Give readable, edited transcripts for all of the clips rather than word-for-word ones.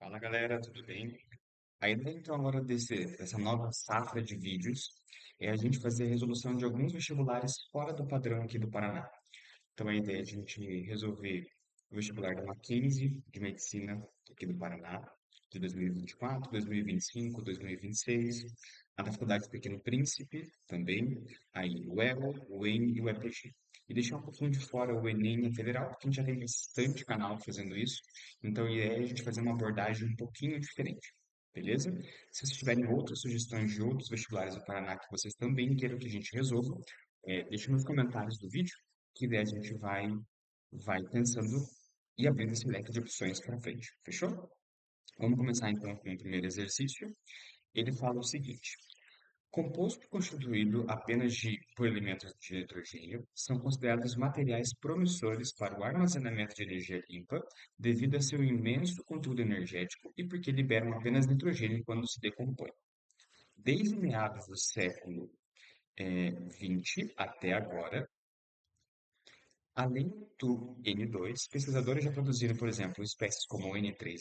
Fala galera, tudo bem? A ideia então agora dessa nova safra de vídeos é a gente fazer a resolução de alguns vestibulares fora do padrão aqui do Paraná. Então a ideia é a gente resolver o vestibular da Mackenzie de Medicina aqui do Paraná, de 2024, 2025, 2026, a da Faculdade do Pequeno Príncipe também, aí o EGO, o EN e o EPG. E deixar um pouquinho de fora o Enem e a Federal, porque a gente já tem bastante canal fazendo isso, então a ideia é a gente fazer uma abordagem um pouquinho diferente. Beleza? Se vocês tiverem outras sugestões de outros vestibulares do Paraná que vocês também queiram que a gente resolva, deixe nos comentários do vídeo que daí a gente vai pensando e abrindo esse leque de opções para frente. Fechou? Vamos começar então com o primeiro exercício. Ele fala o seguinte: composto constituído apenas por elementos de nitrogênio são considerados materiais promissores para o armazenamento de energia limpa devido a seu imenso conteúdo energético e porque liberam apenas nitrogênio quando se decompõem. Desde meados do século XX até agora, além do N2, pesquisadores já produziram, por exemplo, espécies como o N3+,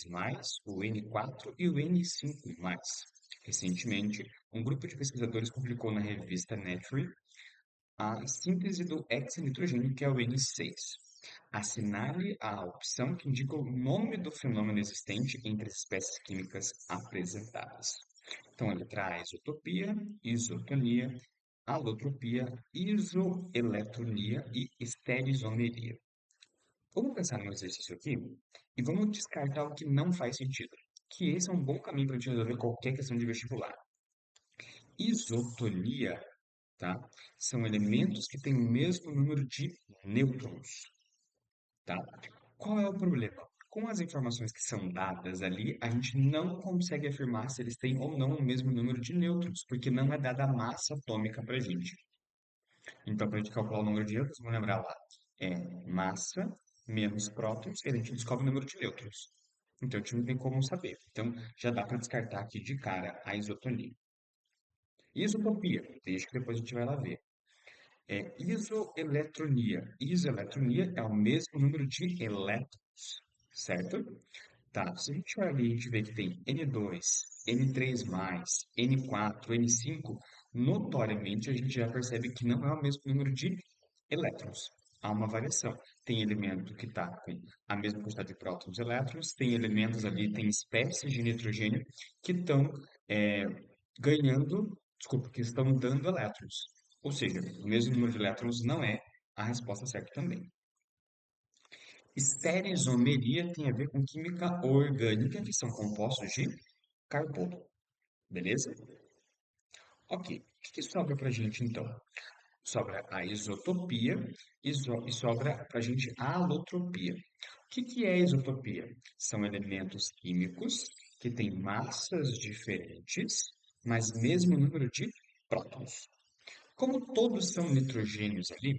o N4 e o N5+. Recentemente, um grupo de pesquisadores publicou na revista Nature a síntese do hexanitrogênio, que é o N6. Assinale a opção que indica o nome do fenômeno existente entre as espécies químicas apresentadas. Então, ele traz isotopia, isotonia, alotropia, isoeletronia e esterisomeria. Vamos pensar num exercício aqui e vamos descartar o que não faz sentido. Que esse é um bom caminho para a gente resolver qualquer questão de vestibular. Isotonia, tá? São elementos que têm o mesmo número de nêutrons, tá? Qual é o problema? Com as informações que são dadas ali, a gente não consegue afirmar se eles têm ou não o mesmo número de nêutrons, porque não é dada a massa atômica para a gente. Então, para a gente calcular o número de nêutrons, vamos lembrar lá, é massa menos prótons, e a gente descobre o número de nêutrons. Então, a gente não tem como saber. Então, já dá para descartar aqui de cara a isotonia. Isotopia, deixa que depois a gente vai lá ver. Isoeletronia. Isoeletronia é o mesmo número de elétrons, certo? Tá, se a gente olhar ali, a gente vê que tem N2, N3+, N4, N5, notoriamente a gente já percebe que não é o mesmo número de elétrons. Há uma variação. Tem elemento que está com a mesma quantidade de prótons e elétrons, tem elementos ali, tem espécies de nitrogênio que estão é, ganhando, desculpa, que estão dando elétrons. Ou seja, o mesmo número de elétrons não é a resposta certa também. Estereoisomeria tem a ver com química orgânica, que são compostos de carbono. Beleza? Ok. O que sobra para a gente então? Sobra a isotopia e sobra para a gente a alotropia. O que é isotopia? São elementos químicos que têm massas diferentes, mas mesmo número de prótons. Como todos são nitrogênios ali,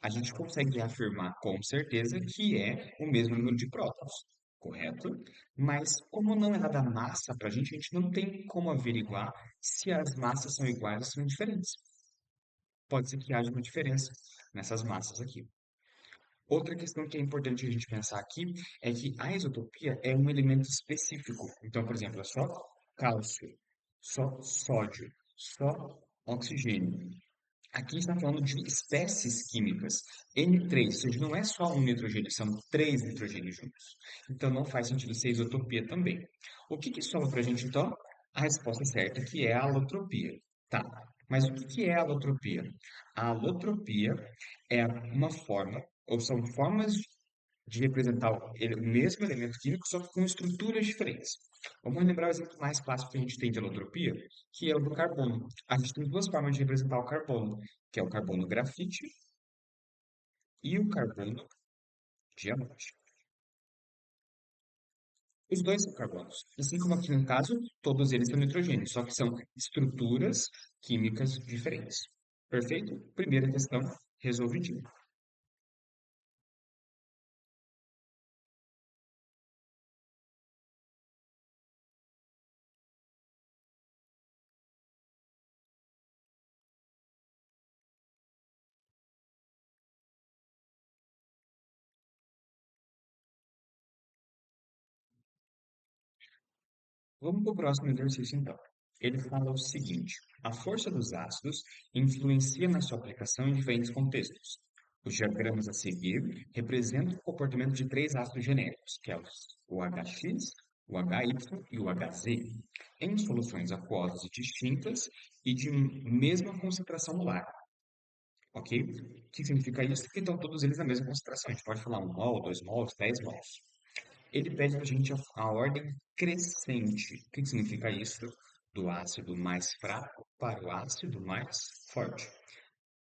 a gente consegue afirmar com certeza que é o mesmo número de prótons, correto? Mas como não é dada massa para a gente não tem como averiguar se as massas são iguais ou são diferentes. Pode ser que haja uma diferença nessas massas aqui. Outra questão que é importante a gente pensar aqui é que a isotopia é um elemento específico. Então, por exemplo, é só cálcio, só sódio, só oxigênio. Aqui está falando de espécies químicas. N3, ou seja, não é só um nitrogênio, são três nitrogênios juntos. Então não faz sentido ser isotopia também. O que sobra para a gente então? A resposta certa, que é a alotropia. Tá, mas o que é a alotropia? A alotropia é uma forma, ou são formas de representar o mesmo elemento químico, só que com estruturas diferentes. Vamos lembrar o exemplo mais clássico que a gente tem de alotropia, que é o do carbono. A gente tem duas formas de representar o carbono, que é o carbono grafite e o carbono diamante. Os dois são carbonos. Assim como aqui no caso, todos eles são nitrogênio, só que são estruturas químicas diferentes. Perfeito? Primeira questão resolvidinha. Vamos para o próximo exercício, então. Ele fala o seguinte: a força dos ácidos influencia na sua aplicação em diferentes contextos. Os diagramas a seguir representam o comportamento de três ácidos genéricos, que é o HX, o HY e o HZ, em soluções aquosas distintas e de mesma concentração molar. Ok? O que significa isso? Que estão todos eles na mesma concentração. A gente pode falar 1 mol, 2 mols, 10 mols. Ele pede para a gente a ordem crescente. O que significa isso? Do ácido mais fraco para o ácido mais forte.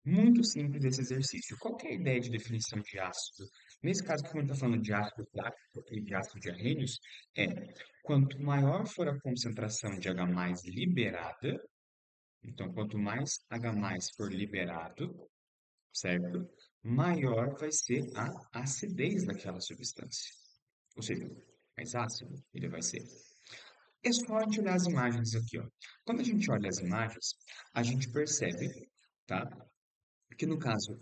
Muito simples esse exercício. Qual que é a ideia de definição de ácido? Nesse caso, como a gente está falando de ácido lático e de ácido de arrênios, é quanto maior for a concentração de H liberada, então quanto mais H for liberado, certo? Maior vai ser a acidez daquela substância. Ou seja, mais ácido ele vai ser. É só a gente olhar as imagens aqui, ó. Quando a gente olha as imagens, a gente percebe, tá? Que no caso,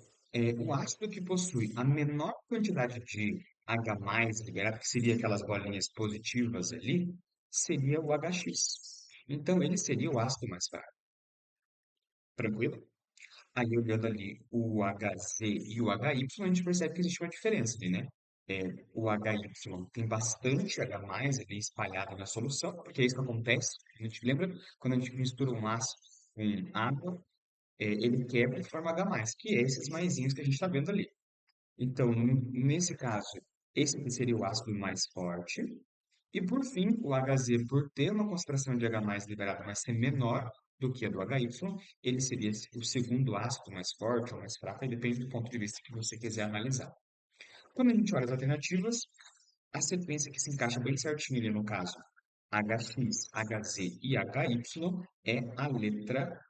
o ácido que possui a menor quantidade de H liberado, que seria aquelas bolinhas positivas ali, seria o HX. Então, ele seria o ácido mais fraco. Tranquilo? Aí, olhando ali o HZ e o HY, a gente percebe que existe uma diferença ali, né? O HY tem bastante H ali espalhado na solução, porque é isso que acontece. A gente lembra quando a gente mistura um ácido com água, ele quebra e forma H+, que é esses maisinhos que a gente está vendo ali. Então, nesse caso, esse aqui seria o ácido mais forte. E por fim, o HZ, por ter uma concentração de H+ liberado, mas ser menor do que a do HY, ele seria o segundo ácido mais forte ou mais fraco, aí depende do ponto de vista que você quiser analisar. Quando a gente olha as alternativas, a sequência que se encaixa bem certinho ali no caso, HX, HZ e HY, é a letra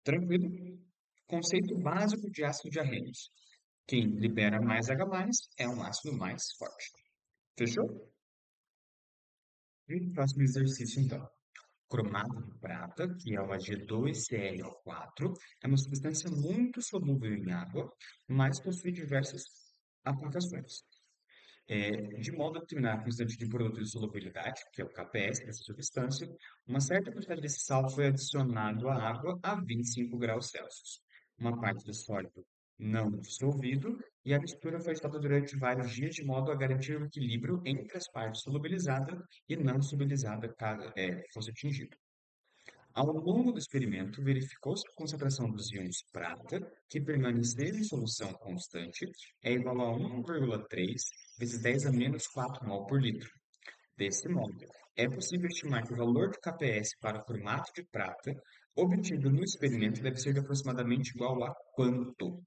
tranquilo. Conceito básico de ácido de arrênios. Quem libera mais H+, é um ácido mais forte. Fechou? E o próximo exercício, então. Cromato de prata, que é o Ag2CrO4, é uma substância muito solúvel em água, mas possui diversas aplicações. De modo a determinar a quantidade de produto de solubilidade, que é o KPS dessa substância, uma certa quantidade desse sal foi adicionado à água a 25 graus Celsius. Uma parte do sólido não dissolvido e a mistura foi estudada durante vários dias de modo a garantir o equilíbrio entre as partes solubilizadas e não solubilizadas caso fosse atingido. Ao longo do experimento, verificou-se que a concentração dos íons prata, que permaneceram em solução constante, é igual a 1,3 vezes 10 a menos 4 mol por litro. Desse modo, é possível estimar que o valor de KPS para o cromato de prata obtido no experimento deve ser de aproximadamente igual a quanto?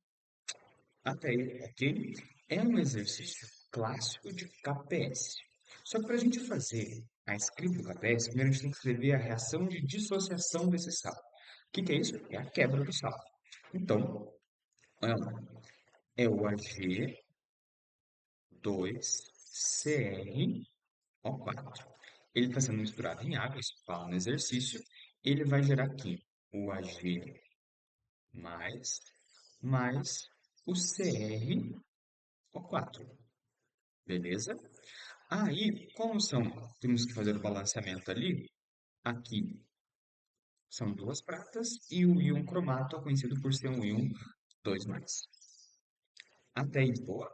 Até aí, ok? É um exercício clássico de KPS. Só que para a gente fazer a escrita do KPS, primeiro a gente tem que escrever a reação de dissociação desse sal. O que que é isso? É a quebra do sal. Então, olha lá, é o Ag2CrO4. Ele está sendo misturado em água, isso fala no exercício. Ele vai gerar aqui o Ag mais o CrO4. Beleza? Aí, como são, temos que fazer o balanceamento ali, aqui são duas pratas e o íon cromato é conhecido por ser um íon 2+. Até aí, boa.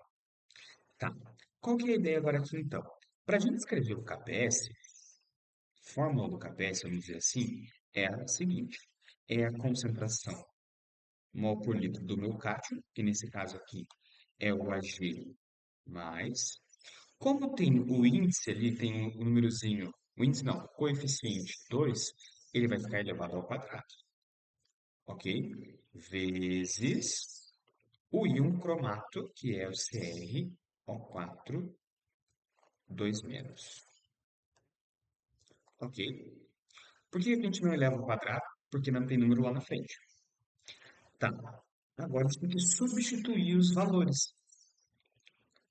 Tá. Qual que é a ideia agora aqui, então? Para a gente escrever o KPS, fórmula do KPS, vamos dizer assim, é a seguinte. É a concentração mol por litro do meu cátio, que nesse caso aqui é o Ag+. Como tem o índice ali, tem o númerozinho, o índice não, o coeficiente 2, ele vai ficar elevado ao quadrado, ok? Vezes o íon cromato, que é o CrO4, 2-, ok? Por que a gente não eleva ao quadrado? Porque não tem número lá na frente. Tá, agora a gente tem que substituir os valores.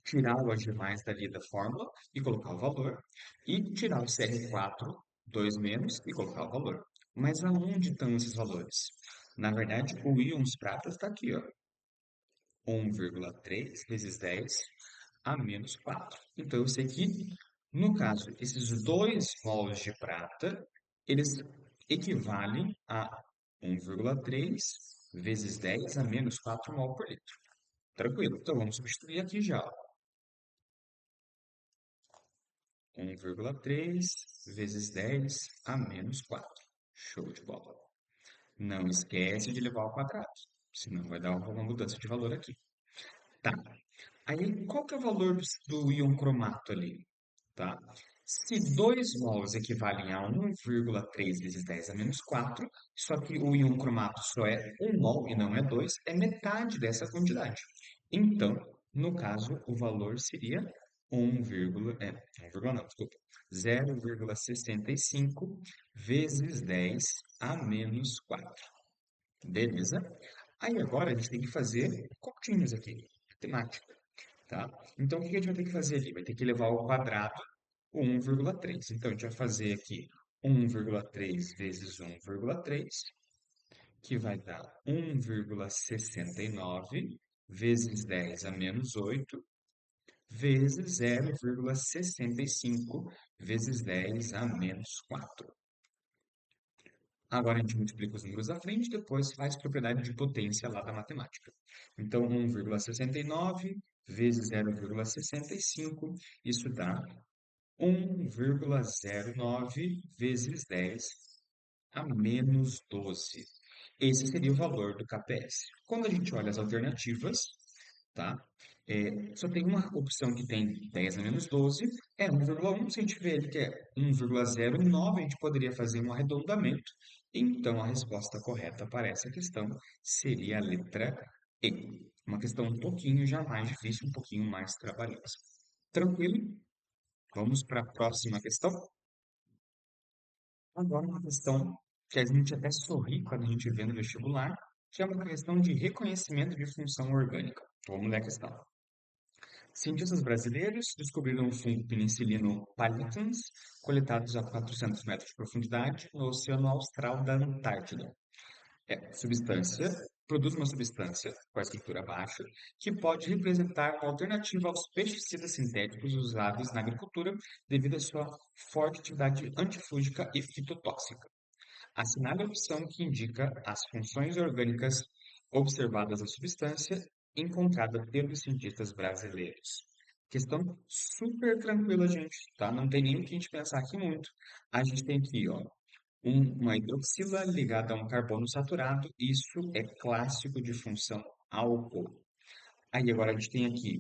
Tirar o Ag+, dali da fórmula e colocar o valor, e tirar o Cr4, 2- e colocar o valor. Mas aonde estão esses valores? Na verdade, o íons prata está aqui, ó. 1,3 vezes 10 a menos 4. Então, eu sei que No caso, esses 2 mols de prata, eles equivalem a 1,3 vezes 10 a menos 4 mol por litro. Tranquilo. Então vamos substituir aqui já. 1,3 vezes 10 a menos 4. Show de bola. Não esquece de levar ao quadrado, senão vai dar uma mudança de valor aqui. Tá. Aí, qual que é o valor do íon cromato ali? Tá? Se 2 mols equivalem a 1,3 vezes 10 a menos 4, só que o íon cromato só é 1 mol e não é 2, é metade dessa quantidade. Então, no caso, o valor seria 1, não, desculpa, 0,65 vezes 10 a menos 4. Beleza? Aí agora a gente tem que fazer continhas aqui, matemática, tá? Então, o que a gente vai ter que fazer ali? Vai ter que levar ao quadrado o 1,3. Então, a gente vai fazer aqui 1,3 vezes 1,3, que vai dar 1,69 vezes 10 a menos 8, vezes 0,65 vezes 10 a menos 4. Agora a gente multiplica os números à frente, depois faz propriedade de potência lá da matemática. Então, 1,69 vezes 0,65, isso dá 1,09 vezes 10 a menos 12. Esse seria o valor do KPS. Quando a gente olha as alternativas, tá? Só tem uma opção que tem 10 a menos 12, é 1,1. Se a gente vê ele que é 1,09, a gente poderia fazer um arredondamento. Então, a resposta correta para essa questão seria a letra E. Uma questão um pouquinho já mais difícil, um pouquinho mais trabalhosa. Tranquilo? Vamos para a próxima questão. Agora, uma questão que a gente até sorri quando a gente vê no vestibular, que é uma questão de reconhecimento de função orgânica. Vamos ler a questão. Cientistas brasileiros descobriram o fungo penicilino pallidans, coletados a 400 metros de profundidade no Oceano Austral da Antártida. Substância produz uma substância com a estrutura baixa que pode representar uma alternativa aos pesticidas sintéticos usados na agricultura devido à sua forte atividade antifúngica e fitotóxica. Assinale a opção que indica as funções orgânicas observadas na substância encontrada pelos cientistas brasileiros. Questão super tranquila, gente, tá? Não tem nem o que a gente pensar aqui muito. A gente tem aqui, ó, uma hidroxila ligada a um carbono saturado. Isso é clássico de função álcool. Aí agora a gente tem aqui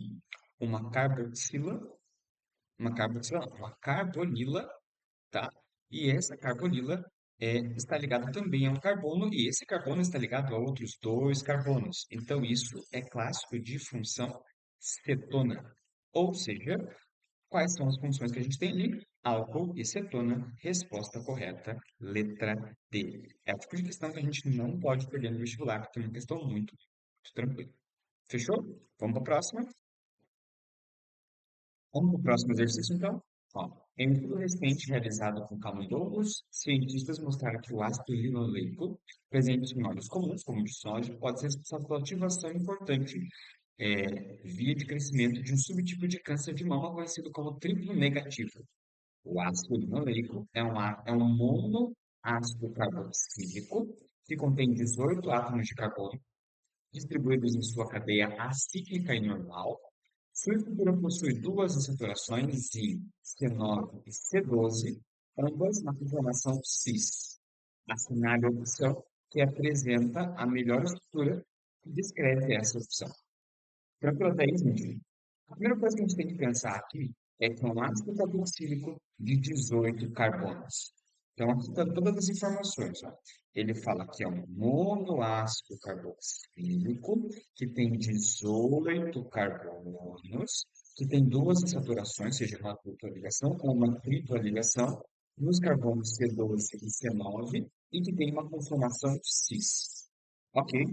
uma carboxila, uma carbonila, tá? E essa carbonila está ligada também a um carbono, e esse carbono está ligado a outros 2 carbonos. Então, isso é clássico de função cetona. Ou seja, quais são as funções que a gente tem ali? Álcool e cetona. Resposta correta, letra D. É o tipo de questão que a gente não pode perder no vestibular, porque é uma questão muito tranquila. Fechou? Vamos para a próxima? Vamos para o próximo exercício, então? Ó, em um estudo recente realizado com camundongos, cientistas mostraram que o ácido linoleico, presente em óleos comuns, como o de soja, pode ser responsável pela ativação importante via de crescimento de um subtipo de câncer de mama conhecido como triplo negativo. O ácido linoleico é um monoácido carboxílico que contém 18 átomos de carbono distribuídos em sua cadeia acíclica e normal. Sua estrutura possui duas acetorações em C9 e C12, ambas na conformação cis. Assinale a opção que apresenta a melhor estrutura e descreve essa opção. Tranquilo até aí, gente? A primeira coisa que a gente tem que pensar aqui é que é um ácido carboxílico de 18 carbonos. Então, aqui estão todas as informações. Ó. Ele fala que é um monoácido carboxílico que tem 18 carbonos, que tem duas saturações, seja uma dupla ligação ou uma tripla ligação, nos carbonos C12 e C9, e que tem uma conformação cis. Ok?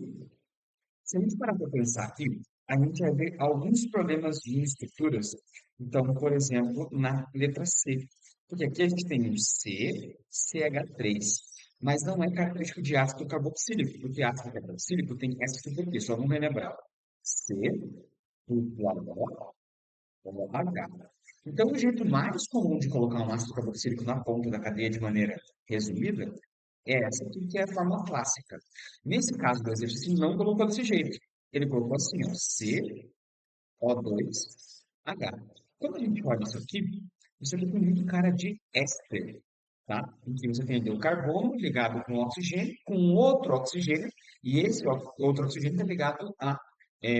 Se a gente parar para pensar aqui, a gente vai ver alguns problemas de estruturas. Então, por exemplo, na letra C. Porque aqui a gente tem um C, CH3. Mas não é característico de ácido carboxílico, porque ácido carboxílico tem essa estrutura aqui, só vamos relembrar. C, duplo H, H. Então, o jeito mais comum de colocar um ácido carboxílico na ponta da cadeia de maneira resumida é essa aqui, que é a forma clássica. Nesse caso do exercício, ele não colocou desse jeito. Ele colocou assim, ó, CO2H. Quando a gente olha isso aqui, isso aqui tem muito cara de éster, tá? Em que você tem ali o carbono ligado com o oxigênio, com outro oxigênio, e esse outro oxigênio está ligado a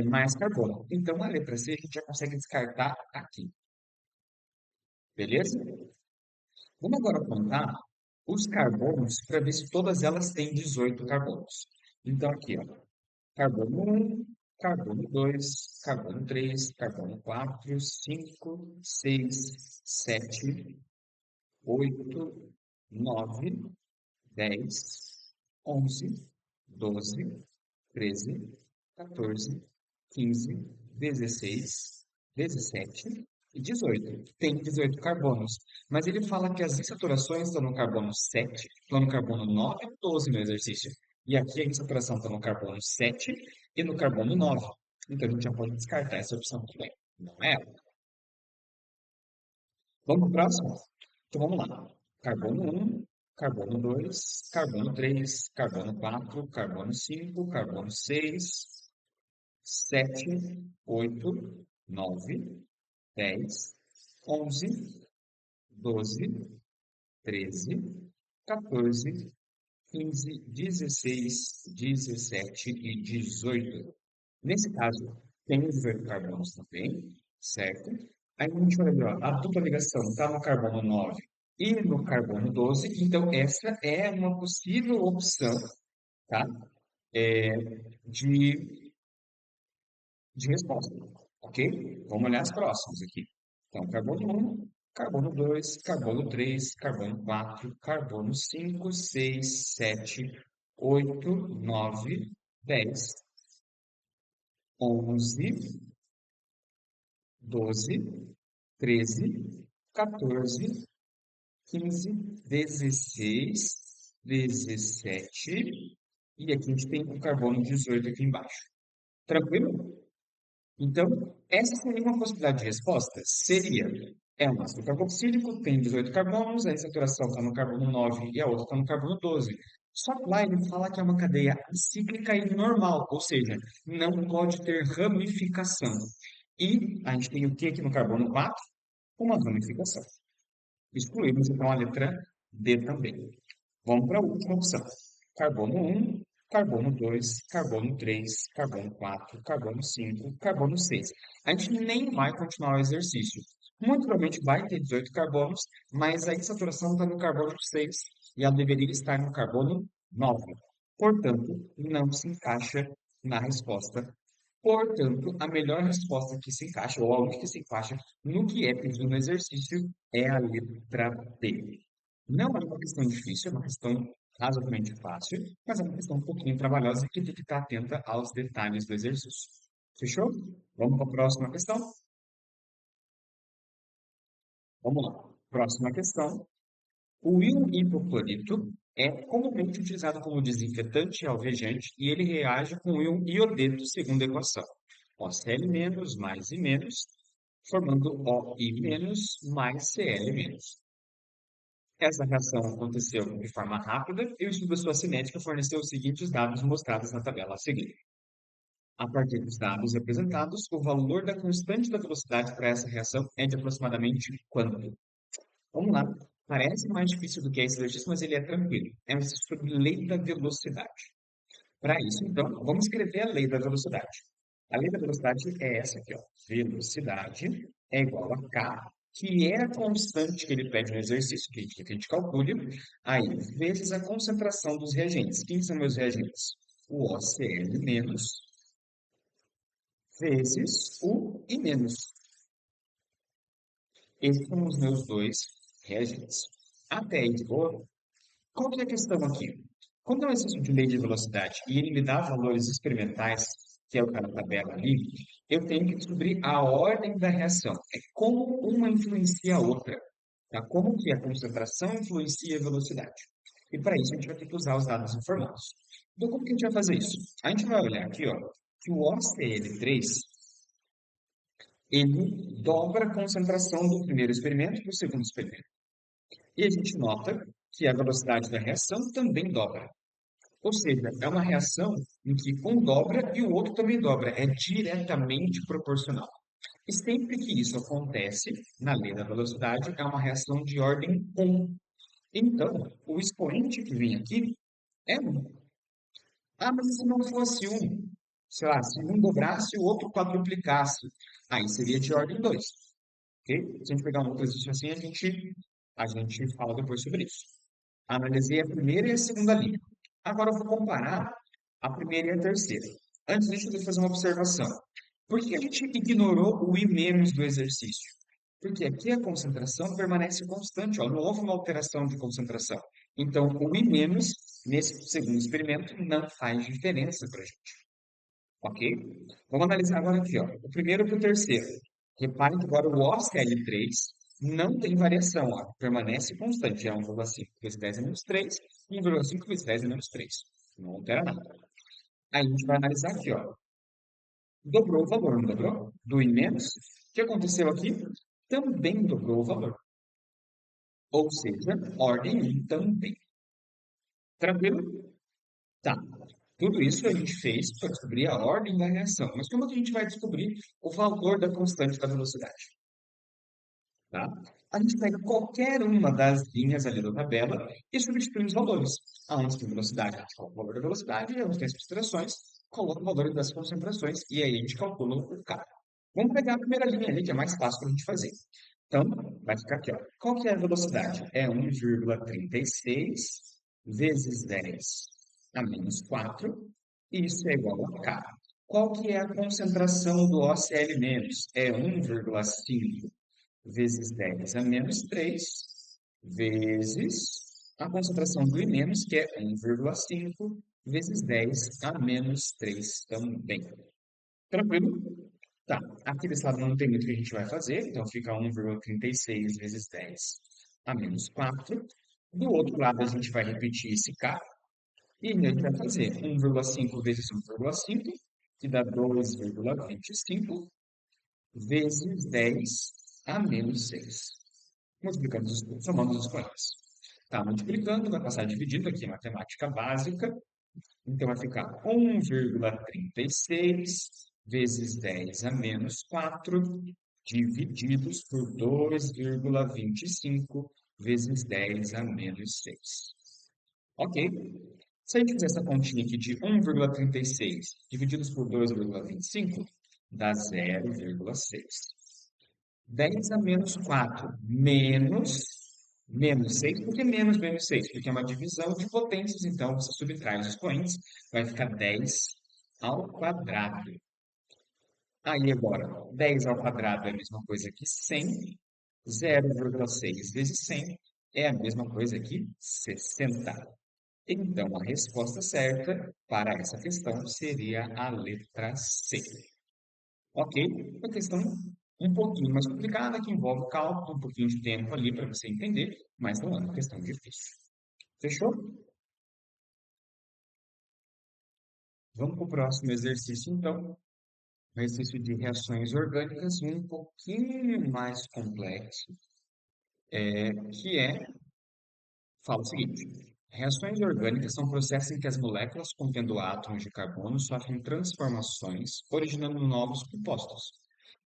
mais carbono. Então, a letra C a gente já consegue descartar aqui, beleza? Vamos agora contar os carbonos para ver se todas elas têm 18 carbonos. Então, aqui, ó, carbono um, carbono 2, carbono 3, carbono 4, 5, 6, 7, 8, 9, 10, 11, 12, 13, 14, 15, 16, 17 e 18. Tem 18 carbonos. Mas ele fala que as insaturações estão no carbono 7, estão no carbono 9 e 12 no exercício. E aqui a insaturação está no carbono 7 e no carbono 9. Então a gente já pode descartar essa opção também. Não é ela. Vamos para o próximo? Então vamos lá. Carbono um, carbono 2, carbono 3, carbono 4, carbono 5, carbono 6, 7, 8, 9, 10, 11, 12, 13, 14, 15, 16, 17 e 18. Nesse caso, tem os 18 carbonos também, certo? Aí a gente olha ali, ó, a dupla ligação está no carbono 9 e no carbono 12, então essa é uma possível opção, tá? É, de, de resposta, ok? Vamos olhar as próximas aqui. Então, carbono um, carbono 2, carbono 3, carbono 4, carbono 5, 6, 7, 8, 9, 10, 11, 12, 13, 14, 15, 16, 17 e aqui a gente tem o carbono 18 aqui embaixo. Tranquilo? Então, essa seria uma possibilidade de resposta. Seria, é um ácido carboxílico, tem 18 carbonos, a saturação está no carbono 9 e a outra está no carbono 12. Só que lá ele fala que é uma cadeia cíclica e normal, ou seja, não pode ter ramificação. E a gente tem o que aqui no carbono 4? Uma ramificação. Excluímos então a letra D também. Vamos para a última opção. Carbono um, carbono 2, carbono 3, carbono 4, carbono 5, carbono 6. A gente nem vai continuar o exercício. Muito provavelmente vai ter 18 carbonos, mas a insaturação está no carbono 6 e ela deveria estar no carbono 9. Portanto, não se encaixa na resposta. Portanto, a melhor resposta que se encaixa, ou a única que se encaixa no que é pedido no exercício, é a letra D. Não é uma questão difícil, é uma questão razoavelmente fácil, mas é uma questão um pouquinho trabalhosa que tem que estar atenta aos detalhes do exercício. Fechou? Vamos para a próxima questão? Vamos lá. Próxima questão. O íon hipoclorito é comumente utilizado como desinfetante e alvejante e ele reage com o íon iodeto segundo a equação. OCl- mais I menos, formando OI- mais Cl-. Essa reação aconteceu de forma rápida e o estudo da sua cinética forneceu os seguintes dados mostrados na tabela a seguir. A partir dos dados apresentados, o valor da constante da velocidade para essa reação é de aproximadamente quanto? Vamos lá. Parece mais difícil do que esse exercício, mas ele é tranquilo. É um exercício sobre lei da velocidade. Para isso, então, vamos escrever a lei da velocidade. A lei da velocidade é essa aqui, ó. Velocidade é igual a K, que é a constante que ele pede no exercício, que a gente calcule, aí, vezes a concentração dos reagentes. Quem são meus reagentes? O OCl menos vezes o I menos. Esses são os meus dois reagentes. Até aí de boa? Qual que é a questão aqui? Quando eu exercício de lei de velocidade e ele me dá valores experimentais, que é o que está na tabela ali, eu tenho que descobrir a ordem da reação. É como uma influencia a outra. Tá? Como que a concentração influencia a velocidade. E para isso a gente vai ter que usar os dados informados. Então, como que a gente vai fazer isso? A gente vai olhar aqui, ó, que o OCl3 ele dobra a concentração do primeiro experimento para o segundo experimento. E a gente nota que a velocidade da reação também dobra. Ou seja, é uma reação em que um dobra e o outro também dobra. É diretamente proporcional. E sempre que isso acontece, na lei da velocidade, é uma reação de ordem 1. Então, o expoente que vem aqui é 1. Ah, mas e se não fosse 1? Sei lá, se um dobrasse e o outro quadruplicasse, aí seria de ordem 2. Ok? Se a gente pegar um outro exercício assim, a gente fala depois sobre isso. Analisei a primeira e a segunda linha. Agora eu vou comparar a primeira e a terceira. Antes disso, eu vou fazer uma observação. Por que a gente ignorou o I menos do exercício? Porque aqui a concentração permanece constante, ó, não houve uma alteração de concentração. Então, o I menos, nesse segundo experimento, não faz diferença para a gente. Ok? Vamos analisar agora aqui, ó. O primeiro para o terceiro. Reparem que agora o OCl3 não tem variação, ó. Permanece constante. É 1,5 vezes 10 a menos 3, 1,5 vezes 10 a menos 3. Não altera nada. Aí a gente vai analisar aqui, ó. Dobrou o valor, não dobrou? Do I menos. O que aconteceu aqui? Também dobrou o valor. Ou seja, ordem 1 também. Tranquilo? Tá. Tudo isso a gente fez para descobrir a ordem da reação. Mas como é que a gente vai descobrir o valor da constante da velocidade? Tá? A gente pega qualquer uma das linhas ali da tabela e substitui os valores. Aonde tem velocidade, a gente coloca o valor da velocidade, e onde tem as concentrações, coloca o valor das concentrações, e aí a gente calcula o K. Vamos pegar a primeira linha ali, que é mais fácil para a gente fazer. Então, vai ficar aqui, ó. Qual que é a velocidade? É 1,36 vezes 10 a menos 4, e isso é igual a K. Qual que é a concentração do OCl-? É 1,5 vezes 10 a menos 3 vezes a concentração do I-, que é 1,5 vezes 10 a menos 3 também. Tranquilo? Tá. Aqui desse lado não tem muito que a gente vai fazer, então fica 1,36 vezes 10 a menos 4. Do outro lado, a gente vai repetir esse K, e a gente vai fazer 1,5 vezes 1,5, que dá 2,25, vezes 10 a menos 6. Multiplicando, somando os expoentes. Tá, multiplicando, vai passar dividindo aqui, matemática básica. Então vai ficar 1,36 vezes 10 a menos 4 divididos por 2,25 vezes 10 a menos 6. Ok? Se a gente fizer essa continha aqui de 1,36 divididos por 2,25, dá 0,6. 10 a menos 4 menos 6. Por que menos 6? Porque é uma divisão de potências, então você subtrai os expoentes, vai ficar 10 ao quadrado. Aí agora, 10 ao quadrado é a mesma coisa que 100, 0,6 vezes 100 é a mesma coisa que 60. Então, a resposta certa para essa questão seria a letra C. Ok? Uma questão um pouquinho mais complicada, que envolve cálculo, um pouquinho de tempo ali para você entender, mas não é uma questão difícil. Fechou? Vamos para o próximo exercício, então. Um exercício de reações orgânicas um pouquinho mais complexo, que fala o seguinte: reações orgânicas são processos em que as moléculas contendo átomos de carbono sofrem transformações, originando novos compostos.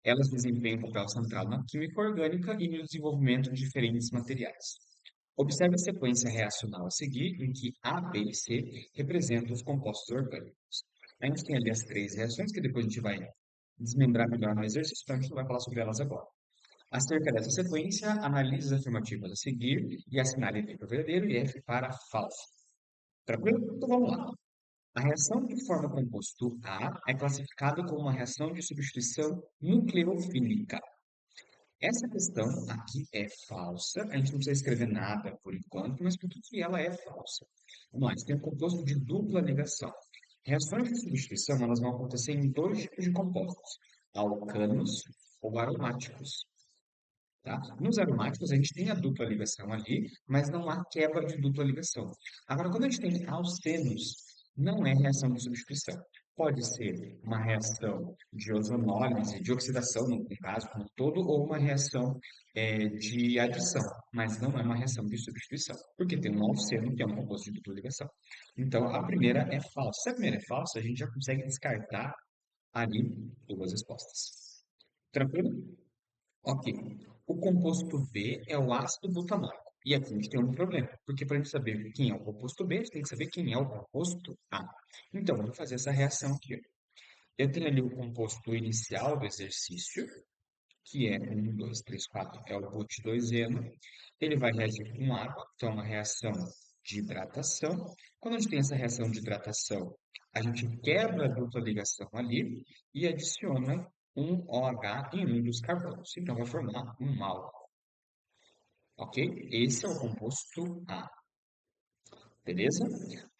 Elas desempenham um papel central na química orgânica e no desenvolvimento de diferentes materiais. Observe a sequência reacional a seguir, em que A, B e C representam os compostos orgânicos. A gente tem ali as três reações, que depois a gente vai desmembrar melhor no exercício, então a gente não vai falar sobre elas agora. Acerca dessa sequência, analise as afirmativas a seguir e assinale P para verdadeiro e F para falso. Tranquilo? Então vamos lá. A reação que forma o composto A é classificada como uma reação de substituição nucleofílica. Essa questão aqui é falsa. A gente não precisa escrever nada por enquanto, mas por que ela é falsa? Vamos lá, a gente tem um composto de dupla ligação. Reações de substituição elas vão acontecer em dois tipos de compostos, alcanos ou aromáticos. Tá? Nos aromáticos, a gente tem a dupla ligação ali, mas não há quebra de dupla ligação. Agora, quando a gente tem alcenos, não é reação de substituição. Pode ser uma reação de ozonólise, de oxidação, no caso como um todo, ou uma reação de adição, mas não é uma reação de substituição, porque tem um alceno, que é um composto de dupla ligação. Então, a primeira é falsa. Se a primeira é falsa, a gente já consegue descartar ali duas respostas. Tranquilo? Ok. O composto B é o ácido butanóico. E aqui a gente tem um problema, porque para a gente saber quem é o composto B, a gente tem que saber quem é o composto A. Então, vamos fazer essa reação aqui. Eu tenho ali o composto inicial do exercício, que é 2, 3, 4, é o but2-eno. Ele vai reagir com água, então é uma reação de hidratação. Quando a gente tem essa reação de hidratação, a gente quebra a dupla ligação ali e adiciona um OH em um dos carbonos. Então vai formar um álcool, ok? Esse é o composto A. Beleza?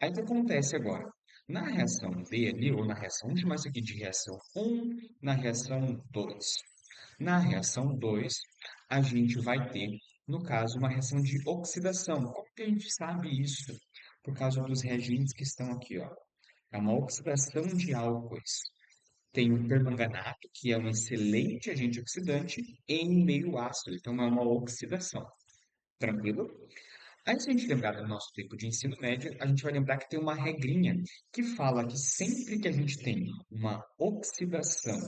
Aí o que acontece agora? Na reação B ali, ou na reação, vamos chamar isso aqui de reação 1, na reação 2. Na reação 2, a gente vai ter, no caso, uma reação de oxidação. Como que a gente sabe isso? Por causa dos reagentes que estão aqui, ó. É uma oxidação de álcoois. Tem o permanganato, que é um excelente agente oxidante, em meio ácido, então é uma oxidação. Tranquilo? Aí, se a gente lembrar do nosso tempo de ensino médio, a gente vai lembrar que tem uma regrinha que fala que sempre que a gente tem uma oxidação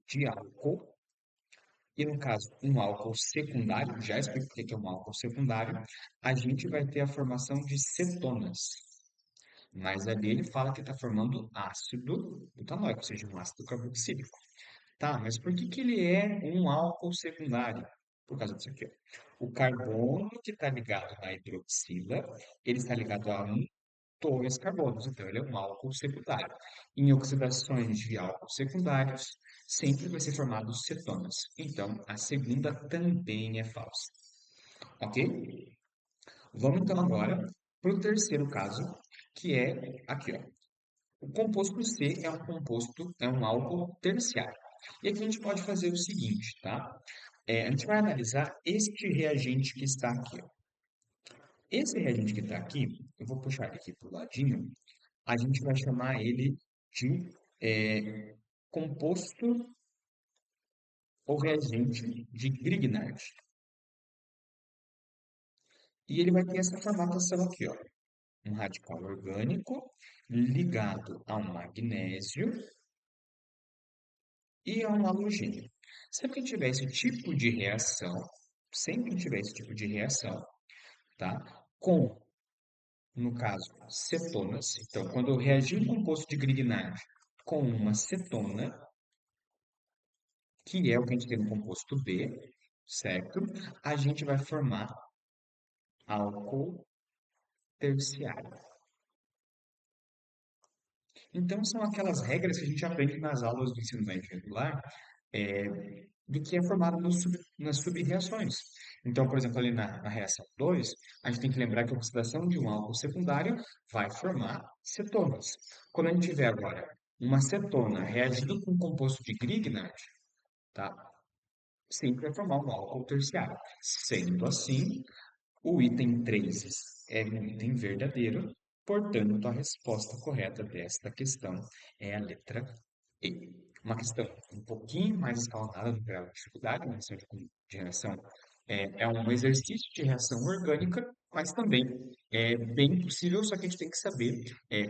de álcool, e no caso um álcool secundário, já explico o que é um álcool secundário, a gente vai ter a formação de cetonas. Mas ali ele fala que está formando ácido butanóico, ou seja, um ácido carboxílico. Tá, mas por que que ele é um álcool secundário? Por causa disso aqui, ó. O carbono que está ligado na hidroxila, ele está ligado a dois carbonos, então ele é um álcool secundário. Em oxidações de álcools secundários, sempre vai ser formado cetonas. Então, a segunda também é falsa. Ok? Vamos então agora para o terceiro caso, que é aqui, ó. O composto C é um composto, é um álcool terciário. E aqui a gente pode fazer o seguinte, tá? A gente vai analisar este reagente que está aqui, ó. Esse reagente que está aqui, eu vou puxar ele aqui para o ladinho, a gente vai chamar ele de composto ou reagente de Grignard. E ele vai ter essa formatação aqui, ó. Um radical orgânico ligado ao magnésio e ao halogênio. Sempre que tiver esse tipo de reação, sempre que tiver esse tipo de reação, tá? Com, no caso, cetonas. Então, quando eu reagir um composto de Grignard com uma cetona, que é o que a gente tem no composto B, certo? A gente vai formar álcool terciário. Então, são aquelas regras que a gente aprende nas aulas do ensino médio regular, é, do que é formado nas sub-reações. Então, por exemplo, ali na reação 2, a gente tem que lembrar que a oxidação de um álcool secundário vai formar cetonas. Quando a gente tiver agora uma cetona reagindo com um composto de Grignard, tá? Sempre vai formar um álcool terciário. Sendo assim, o item 3 é um item verdadeiro, portanto, a resposta correta desta questão é a letra E. Uma questão um pouquinho mais escalonada do grau de dificuldade, uma questão de reação, é um exercício de reação orgânica, mas também é bem possível, só que a gente tem que saber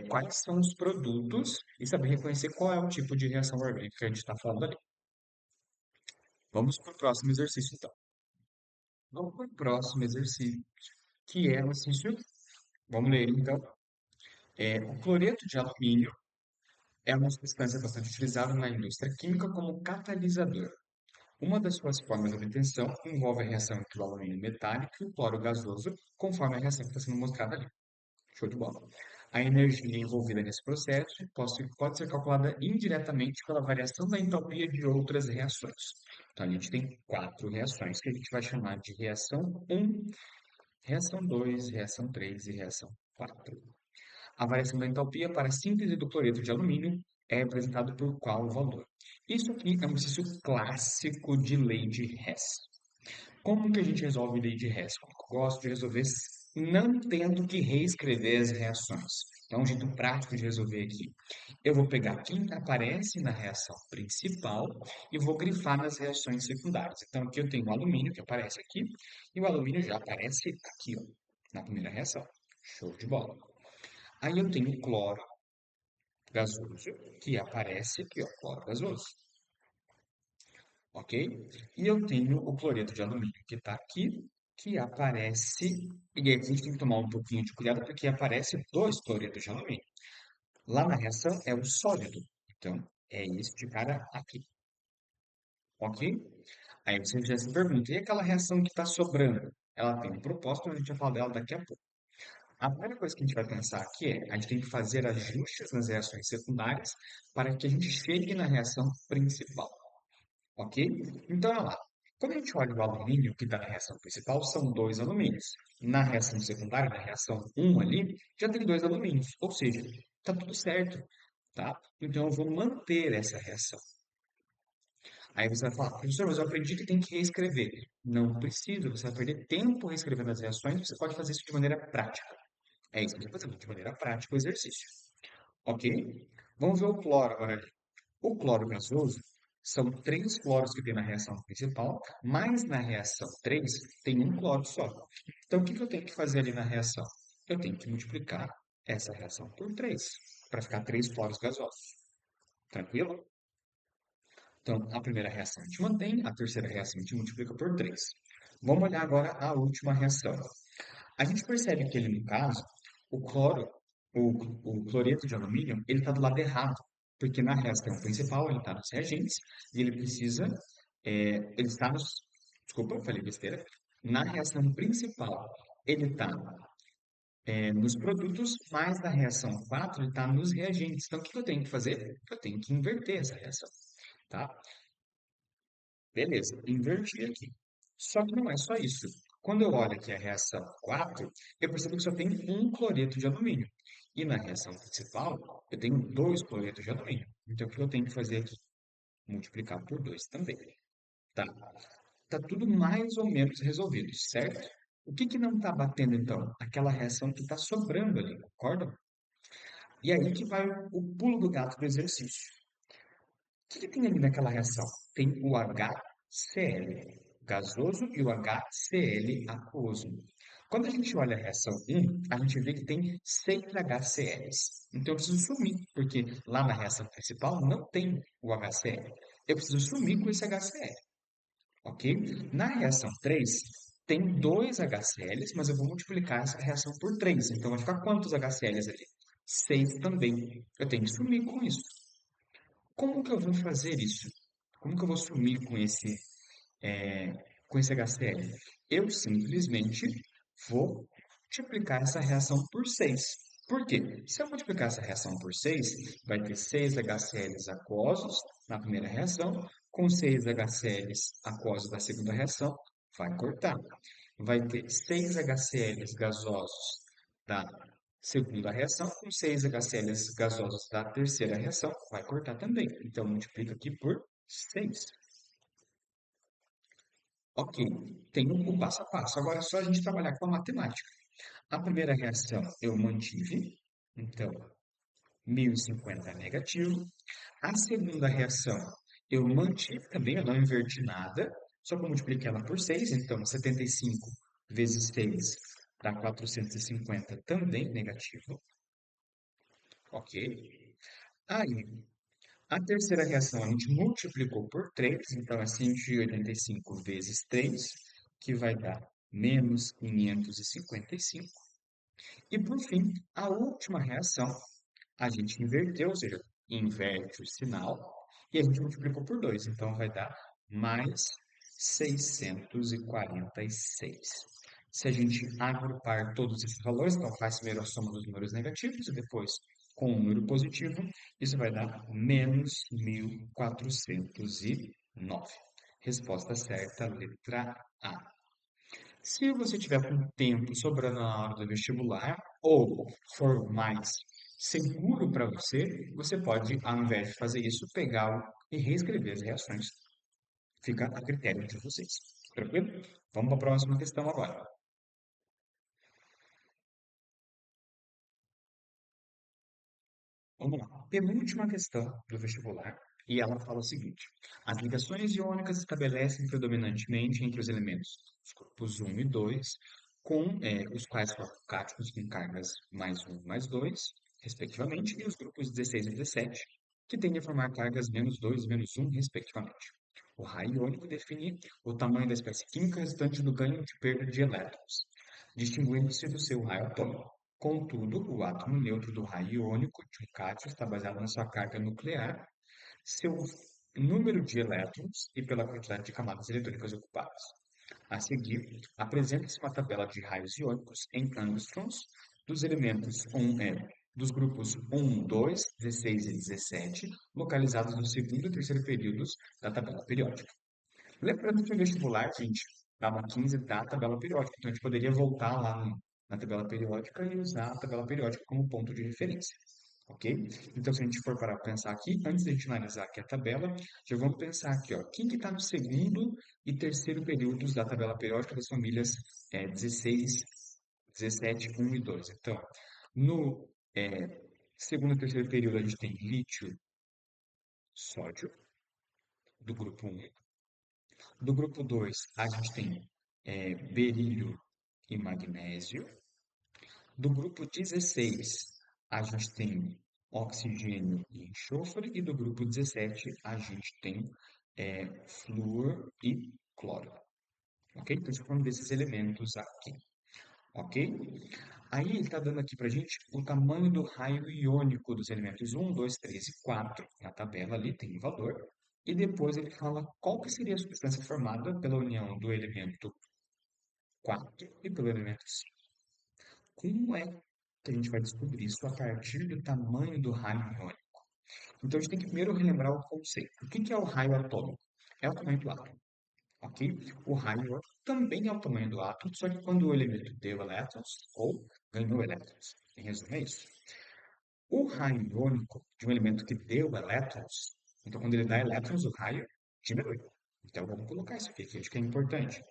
quais são os produtos e saber reconhecer qual é o tipo de reação orgânica que a gente está falando ali. Vamos para o próximo exercício, então. Vamos para o próximo exercício, que é o exercício. Vamos ler, então. O cloreto de alumínio é uma substância bastante utilizada na indústria química como catalisador. Uma das suas formas de obtenção envolve a reação entre o alumínio metálico e o cloro gasoso, conforme a reação que está sendo mostrada ali. Show de bola. A energia envolvida nesse processo pode ser calculada indiretamente pela variação da entalpia de outras reações. Então, a gente tem quatro reações que a gente vai chamar de reação 1, reação 2, reação 3 e reação 4. A variação da entalpia para a síntese do cloreto de alumínio é representado por qual valor? Isso aqui é um exercício clássico de lei de Hess. Como que a gente resolve lei de Hess? Eu gosto de resolver não tendo que reescrever as reações. Então, um jeito prático de resolver aqui. Eu vou pegar quem aparece na reação principal e vou grifar nas reações secundárias. Então, aqui eu tenho o alumínio que aparece aqui e o alumínio já aparece aqui, ó, na primeira reação. Show de bola. Aí eu tenho o cloro gasoso que aparece aqui, ó, cloro gasoso. Ok? E eu tenho o cloreto de alumínio que está aqui, que aparece. E aí a gente tem que tomar um pouquinho de cuidado porque aparece dois cloretos de alumínio. Lá na reação é o sólido. Então, é este cara aqui. Ok? Aí você já se pergunta, e aquela reação que está sobrando? Ela tem um propósito, a gente vai falar dela daqui a pouco. A primeira coisa que a gente vai pensar aqui é, a gente tem que fazer ajustes nas reações secundárias para que a gente chegue na reação principal. Ok? Então, olha lá. Quando a gente olha o alumínio que está na reação principal, são dois alumínios. Na reação secundária, na reação um ali, já tem dois alumínios. Ou seja, está tudo certo, tá? Então, eu vou manter essa reação. Aí você vai falar, professor, mas eu aprendi que tem que reescrever. Não precisa, você vai perder tempo reescrevendo as reações, você pode fazer isso de maneira prática. É isso que eu estou fazendo, de maneira prática, o exercício. Ok? Vamos ver o cloro agora ali. O cloro gasoso são três cloros que tem na reação principal, mas na reação 3 tem um cloro só. Então, o que eu tenho que fazer ali na reação? Eu tenho que multiplicar essa reação por 3 para ficar três cloros gasosos. Tranquilo? Então, a primeira reação a gente mantém, a terceira reação a gente multiplica por 3. Vamos olhar agora a última reação. A gente percebe que ele, no caso, o cloro, o cloreto de alumínio, ele está do lado errado, porque na reação principal ele está nos reagentes e ele precisa, ele está nos, desculpa, eu falei besteira, na reação principal ele está nos produtos, mas na reação 4 ele está nos reagentes. Então, o que eu tenho que fazer? Eu tenho que inverter essa reação, tá? Beleza, inverti aqui. Só que não é só isso. Quando eu olho aqui a reação 4, eu percebo que só tem um cloreto de alumínio. E na reação principal, eu tenho dois cloretos de alumínio. Então, o que eu tenho que fazer aqui? Multiplicar por 2 também. Tá, tá tudo mais ou menos resolvido, certo? O que que não está batendo, então? Aquela reação que está sobrando ali, concorda? E aí que vai o pulo do gato do exercício. Que tem ali naquela reação? Tem o HCl gasoso e o HCl aquoso. Quando a gente olha a reação um, a gente vê que tem 6 HCls. Então eu preciso sumir, porque lá na reação principal não tem o HCl. Eu preciso sumir com esse HCl, ok? Na reação 3 tem dois HCls, mas eu vou multiplicar essa reação por 3. Então vai ficar quantos HCls ali? 6 também. Eu tenho que sumir com isso. Como que eu vou fazer isso? Como que eu vou sumir é, com esse HCl? Eu simplesmente vou multiplicar essa reação por 6. Por quê? Se eu multiplicar essa reação por 6, vai ter 6 HCls aquosos na primeira reação, com 6 HCls aquosos da segunda reação, vai cortar. Vai ter 6 HCls gasosos da segunda reação, com 6 HCl gasosos da terceira reação, vai cortar também. Então, multiplica aqui por 6. Ok, tem o passo a passo. Agora é só a gente trabalhar com a matemática. A primeira reação eu mantive, então 1050 negativo. A segunda reação eu mantive também, eu não inverti nada, só que eu multipliquei ela por 6, então 75 vezes 6 dá 450 também negativo. Ok? Aí, a terceira reação a gente multiplicou por 3, então é 185 vezes 3, que vai dar menos 555. E por fim, a última reação a gente inverteu, ou seja, inverte o sinal, e a gente multiplicou por 2, então vai dar mais 646. Se a gente agrupar todos esses valores, então faz primeiro a soma dos números negativos e depois com o número positivo, isso vai dar menos 1409. Resposta certa, letra A. Se você tiver com tempo sobrando na hora do vestibular, ou for mais seguro para você, você pode, ao invés de fazer isso, pegar e reescrever as reações. Fica a critério de vocês. Tranquilo? Vamos para a próxima questão agora. Vamos lá. Penúltima questão do vestibular. E ela fala o seguinte: as ligações iônicas estabelecem predominantemente entre os elementos dos grupos um e 2, com os quais formam cátions com cargas mais um mais 2, respectivamente, e os grupos 16 e 17, que tendem a formar cargas menos 2 e menos um, respectivamente. O raio iônico define o tamanho da espécie química resultante do ganho de perda de elétrons, distinguindo-se do seu raio atômico. Contudo, o átomo neutro do raio iônico de um cátion está baseado na sua carga nuclear, seu número de elétrons e pela quantidade de camadas eletrônicas ocupadas. A seguir, apresenta-se uma tabela de raios iônicos em angstroms dos elementos dos grupos 1, 2, 16 e 17, localizados no segundo e terceiro períodos da tabela periódica. Lembrando que o vestibular, gente, dava 15 da tabela periódica, então a gente poderia voltar lá na tabela periódica e usar a tabela periódica como ponto de referência, ok? Então, se a gente for para pensar aqui, antes de a gente analisar aqui a tabela, já vamos pensar aqui, ó, quem que está no segundo e terceiro períodos da tabela periódica das famílias 16, 17, 1 e 2. Então, no segundo e terceiro período, a gente tem lítio, sódio, do grupo 1. Do grupo 2 a gente tem berílio e magnésio. Do grupo 16, a gente tem oxigênio e enxofre. E do grupo 17, a gente tem flúor e cloro. Ok? Então, estou falando desses elementos aqui. Ok? Aí ele está dando aqui para a gente o tamanho do raio iônico dos elementos 1, 2, 3 e 4. Na tabela ali tem um valor. E depois ele fala qual que seria a substância formada pela união do elemento 4 e pelo elemento 5. Como é que a gente vai descobrir isso a partir do tamanho do raio iônico? Então a gente tem que primeiro relembrar o conceito. O que é o raio atômico? É o tamanho do átomo, ok? O raio iônico também é o tamanho do átomo, só que quando o elemento deu elétrons ou ganhou elétrons. Em resumo, é isso. O raio iônico de um elemento que deu elétrons, então quando ele dá elétrons, o raio diminui. Então vamos colocar isso aqui, que acho que é importante.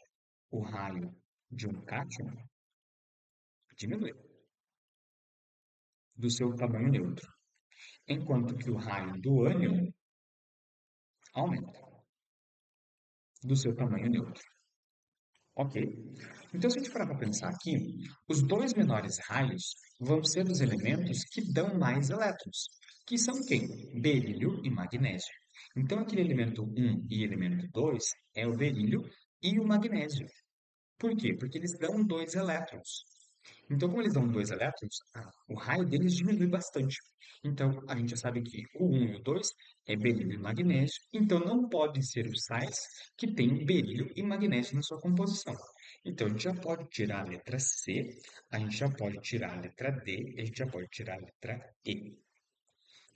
O raio de um cátion diminui do seu tamanho neutro, enquanto que o raio do ânion aumenta do seu tamanho neutro. Ok? Então, se a gente parar para pensar aqui, os dois menores raios vão ser os elementos que dão mais elétrons, que são quem? Berílio e magnésio. Então, aquele elemento um e elemento 2 é o berílio e o magnésio. Por quê? Porque eles dão dois elétrons. Então, como eles dão dois elétrons, o raio deles diminui bastante. Então, a gente já sabe que o 1 e o 2 é berílio e magnésio, então não podem ser os sais que têm berílio e magnésio na sua composição. Então, a gente já pode tirar a letra C, a gente já pode tirar a letra D, e a gente já pode tirar a letra E.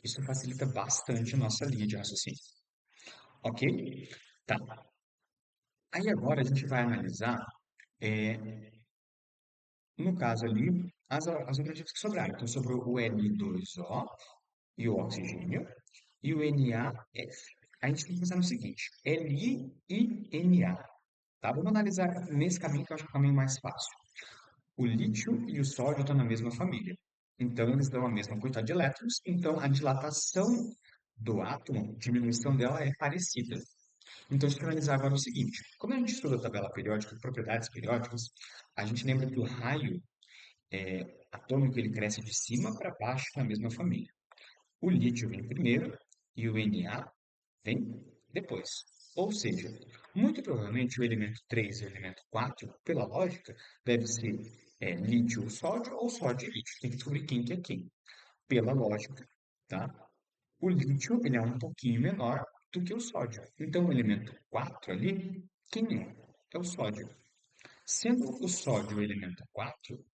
Isso facilita bastante a nossa linha de raciocínio. Ok? Tá. Aí agora a gente vai analisar é, no caso ali, as alternativas que sobraram. Então, sobrou o N2O e o oxigênio e o NaF. A gente tem que pensar no seguinte: Li e Na. Tá? Vamos analisar nesse caminho que eu acho que é o caminho mais fácil. O lítio e o sódio estão na mesma família. Então, eles dão a mesma quantidade de elétrons. Então, a dilatação do átomo, diminuição dela é parecida. Então, a gente vai analisar agora o seguinte: como a gente estuda a tabela periódica, propriedades periódicas, a gente lembra que o raio atômico ele cresce de cima para baixo na mesma família. O lítio vem primeiro e o Na vem depois. Ou seja, muito provavelmente o elemento 3 e o elemento 4, pela lógica, deve ser lítio ou sódio ou sódio e lítio. Tem que descobrir quem que é quem. Pela lógica, tá? O lítio ele é um pouquinho menor do que o sódio. Então o elemento 4 ali, quem é? É o sódio. Sendo o sódio o elemento 4,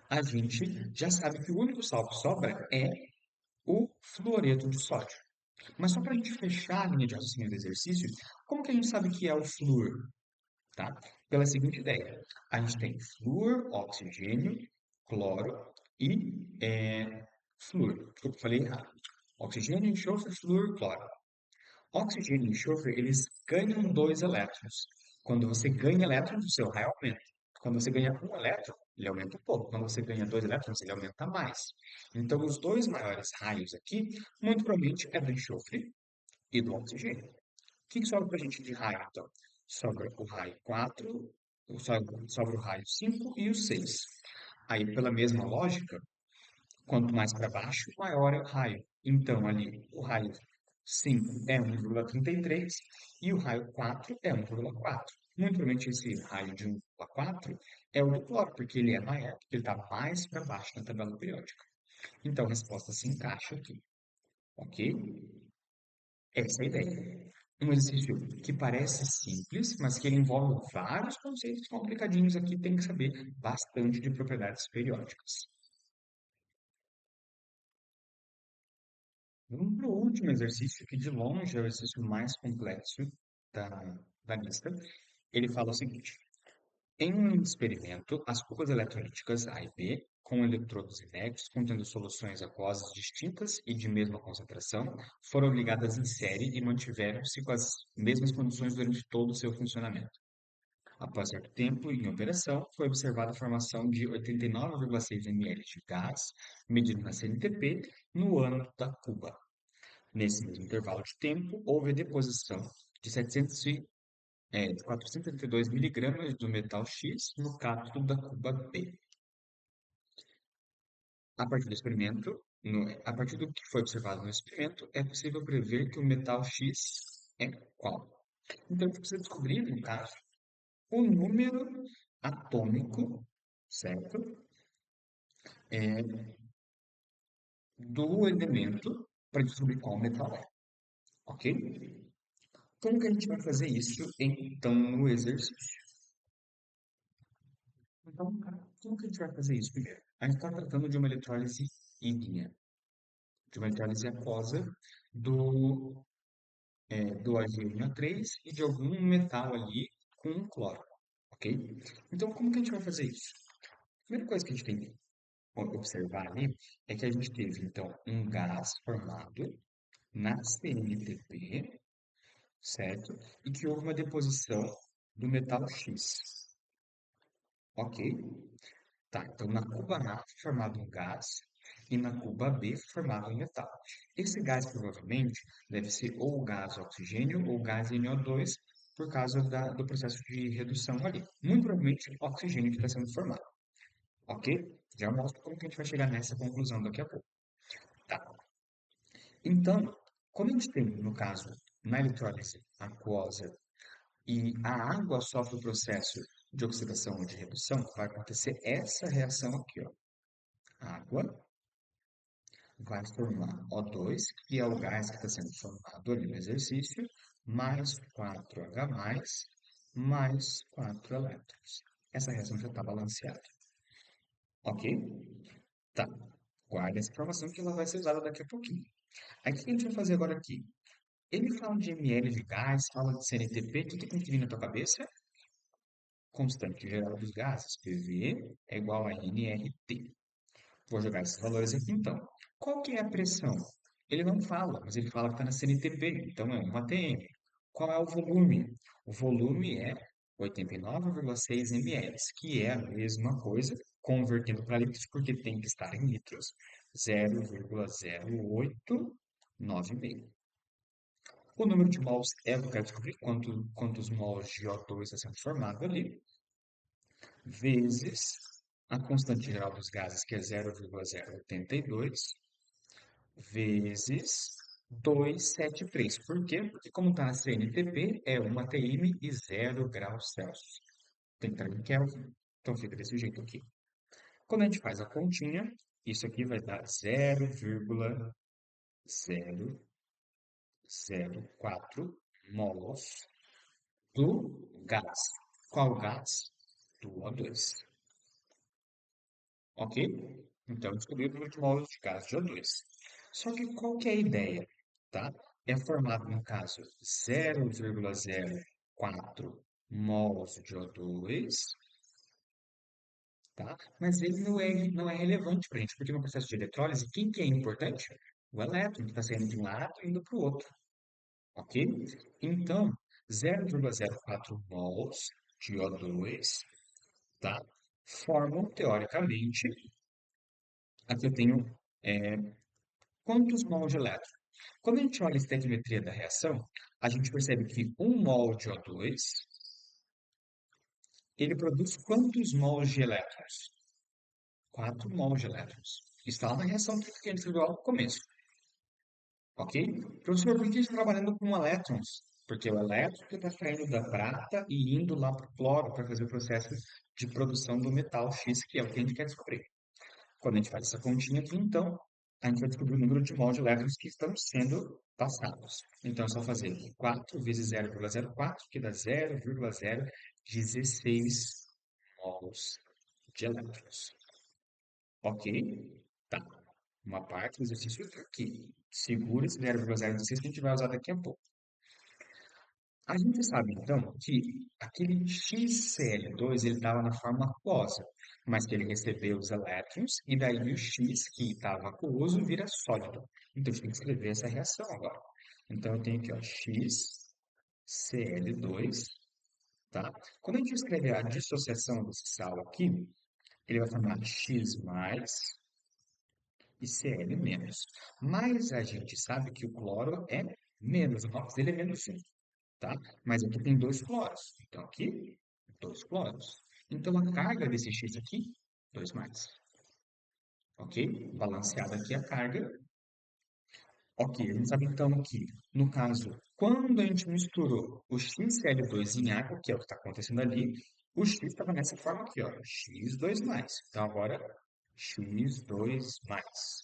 a gente já sabe que o único sal que sobra é o fluoreto de sódio. Mas só para a gente fechar a linha de raciocínio do exercício, como que a gente sabe que é o flúor? Tá? Pela seguinte ideia: a gente tem flúor, oxigênio, cloro e flúor. Desculpa, falei errado. Oxigênio, enxofre, flúor, cloro. Oxigênio e enxofre, eles ganham dois elétrons. Quando você ganha elétrons, o seu raio aumenta. Quando você ganha um elétron, ele aumenta um pouco. Quando você ganha dois elétrons, ele aumenta mais. Então, os dois maiores raios aqui, muito provavelmente, é do enxofre e do oxigênio. O que sobra para a gente de raio, então? Sobra o raio 4, sobra o raio 5 e o 6. Aí, pela mesma lógica, quanto mais para baixo, maior é o raio. Então, ali, o raio 5 é 1,33 e o raio 4 é 1,4. Muito provavelmente esse raio de 1,4 é o do cloro, porque ele é maior, porque ele está mais para baixo na tabela periódica. Então, a resposta se encaixa aqui, ok? Essa é a ideia. Um exercício que parece simples, mas que ele envolve vários conceitos complicadinhos aqui, tem que saber bastante de propriedades periódicas. Vamos para o último exercício, que de longe é o exercício mais complexo da, da lista. Ele fala o seguinte: em um experimento, as cubas eletrolíticas A e B, com eletrodos inertes contendo soluções aquosas distintas e de mesma concentração, foram ligadas em série e mantiveram-se com as mesmas condições durante todo o seu funcionamento. Após certo tempo em operação, foi observada a formação de 89,6 ml de gás, medido na CNTP, no ânodo da cuba. Nesse mesmo intervalo de tempo, houve a deposição de 432 miligramas do metal X no cátodo da cuba B. A partir do experimento, a partir do que foi observado no experimento, é possível prever que o metal X é qual. Então, a gente precisa descobrir, no caso, o número atômico, certo? É, do elemento para descobrir qual metal é, ok? Como que a gente vai fazer isso, então, no exercício? Então, como que a gente vai fazer isso primeiro? A gente está tratando de uma eletrólise ígnea, de uma eletrólise aquosa do, do AgNO3 e de algum metal ali com cloro, ok? Então, como que a gente vai fazer isso? A primeira coisa que a gente tem que observar ali é que a gente teve, então, um gás formado na CNTP, certo? E que houve uma deposição do metal X, ok? Tá, então na cuba A foi formado um gás e na cuba B foi formado um metal. Esse gás provavelmente deve ser ou gás oxigênio ou gás NO2 por causa do processo de redução ali. Muito provavelmente oxigênio que está sendo formado, ok? Já mostro como que a gente vai chegar nessa conclusão daqui a pouco. Tá. Então, como a gente tem, no caso, na eletrólise aquosa e a água sofre o processo de oxidação ou de redução, vai acontecer essa reação aqui, ó. Água vai formar O2, que é o gás que está sendo formado ali no exercício, mais 4H+, mais 4 elétrons. Essa reação já está balanceada. Ok? Tá. Guarda essa informação que ela vai ser usada daqui a pouquinho. Aí o que a gente vai fazer agora aqui? Ele fala de ml de gás, fala de CNTP, o que tem que vir na tua cabeça? Constante geral dos gases, PV, é igual a nRT. Vou jogar esses valores aqui então. Qual que é a pressão? Ele não fala, mas ele fala que está na CNTP, então é 1 atm. Qual é o volume? O volume é 89,6 ml, que é a mesma coisa, convertendo para litros, porque tem que estar em litros, 0,0896. O número de mols é o que eu quero descobrir, quantos mols de O2 está sendo formado ali, vezes a constante geral dos gases, que é 0,082, vezes 273. Por quê? Porque como está na CNTP, é 1 atm e 0 graus Celsius. Tem que estar em Kelvin, então fica desse jeito aqui. Quando a gente faz a continha, isso aqui vai dar 0,004 mols do gás. Qual gás? Do O2. Ok? Então, descobri o número de mols de gás de O2. Só que qual que é a ideia? Tá? É formado, no caso, 0,04 mols de O2, tá? Mas ele não é relevante para a gente, porque no processo de eletrólise, quem que é importante? O elétron, que está saindo de um lado e indo para o outro, ok? Então, 0,04 mols de O2 tá? Formam, teoricamente, aqui eu tenho é, quantos mols de elétron. Quando a gente olha a estequiometria da reação, a gente percebe que um mol de O2, ele produz quantos mols de elétrons? 4 mols de elétrons. Está lá na reação química que a gente viu lá no começo, ok? Professor, por que a gente está trabalhando com elétrons? Porque o elétron que está saindo da prata e indo lá para o cloro para fazer o processo de produção do metal X, que é o que a gente quer descobrir. Quando a gente faz essa continha aqui, então, a gente vai descobrir o número de mols de elétrons que estão sendo passados. Então, é só fazer 4 vezes 0,04, que dá 0,016 mols de elétrons. Ok? Tá. Uma parte do exercício está aqui. Segura esse 0,016 que a gente vai usar daqui a pouco. A gente sabe, então, que aquele XCl2 ele estava na forma aquosa, mas que ele recebeu os elétrons, e daí o X, que estava aquoso, vira sólido. Então, a gente tem que escrever essa reação agora. Então, eu tenho aqui, ó, XCl2, tá? Quando a gente escrever a dissociação desse sal aqui, ele vai formar X mais e Cl menos. Mas a gente sabe que o cloro é menos, o NOx dele é menos 1, tá? Mas aqui tem dois cloros. Então aqui, dois cloros. Então a carga desse X aqui, 2 mais. Ok? Balanceada aqui a carga. Ok, a gente sabe então que, no caso, quando a gente misturou o XCl2 em água, que é o que está acontecendo ali, o X estava nessa forma aqui, ó, X2 mais. Então agora, X2 mais.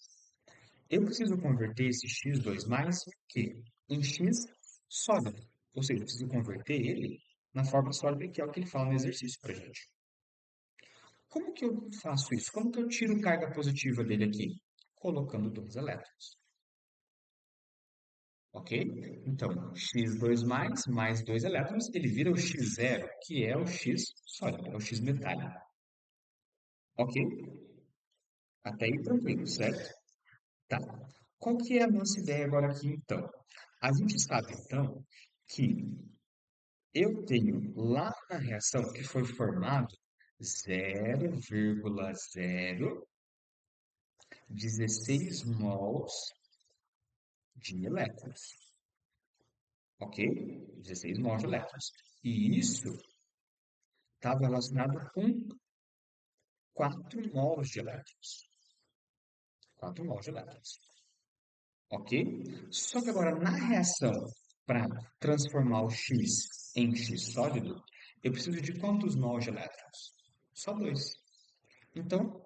Eu preciso converter esse x2 mais em quê? Em x sólido. Ou seja, eu preciso converter ele na forma sólida, que é o que ele fala no exercício para gente. Como que eu faço isso? Como que eu tiro carga positiva dele aqui? Colocando dois elétrons. Ok? Então, x2 mais dois elétrons, ele vira o x0, que é o x sólido, é o x metálico. Ok? Até aí tranquilo, certo? Tá. Qual que é a nossa ideia agora aqui, então? A gente sabe, então, que eu tenho lá na reação que foi formado 0,016 mols de elétrons, ok? 16 mols de elétrons. E isso estava relacionado com 4 mols de elétrons. 4 mols de elétrons, ok? Só que agora na reação, para transformar o X em X sólido, eu preciso de quantos mols de elétrons? Só dois. Então,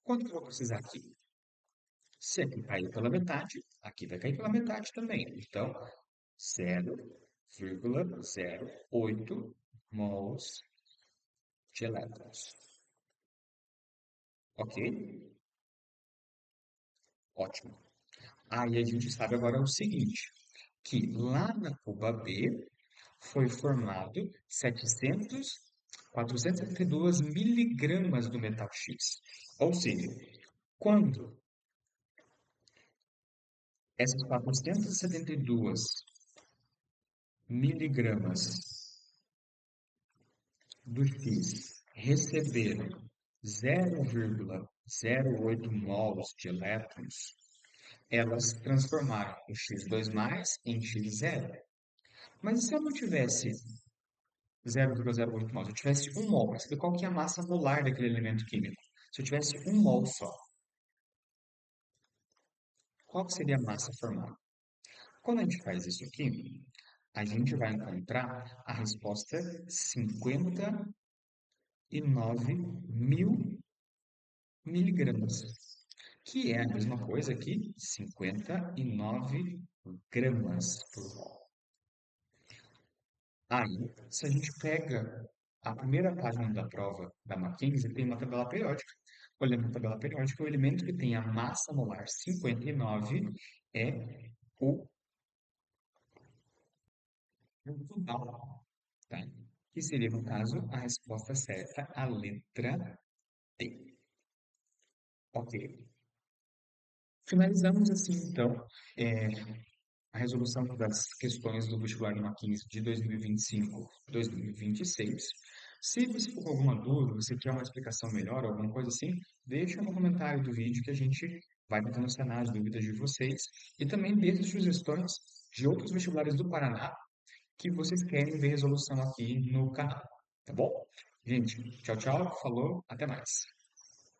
quanto que eu vou precisar aqui? Se aqui caiu pela metade, aqui vai cair pela metade também. Então, 0,08 mols de elétrons. Ok? Ótimo. Aí a gente sabe agora o seguinte, que lá na cuba B foi formado 472 miligramas do metal X. Ou seja, quando essas 472 miligramas do X receberam 0,08 mols de elétrons, elas transformaram o X2 em X0. Mas e se eu não tivesse 0,08 mols, eu tivesse um mol, para saber qual que é a massa molar daquele elemento químico? Se eu tivesse um mol só, qual que seria a massa formada? Quando a gente faz isso aqui, a gente vai encontrar a resposta 59 mil miligramas, que é a mesma coisa que 59 gramas por mol. Aí, se a gente pega a primeira página da prova da Mackenzie, tem uma tabela periódica. Olhando a tabela periódica, o elemento que tem a massa molar 59 é o total, tá? Que seria, no caso, a resposta certa, a letra D. Ok. Finalizamos assim, então, é, a resolução das questões do vestibular do Mackenzie de 2025-2026. Se você ficou com alguma dúvida, você quer uma explicação melhor, alguma coisa assim, deixa no comentário do vídeo que a gente vai tentando sanar as dúvidas de vocês e também deixe sugestões de outros vestibulares do Paraná que vocês querem ver resolução aqui no canal, tá bom? Gente, tchau, tchau, falou, até mais.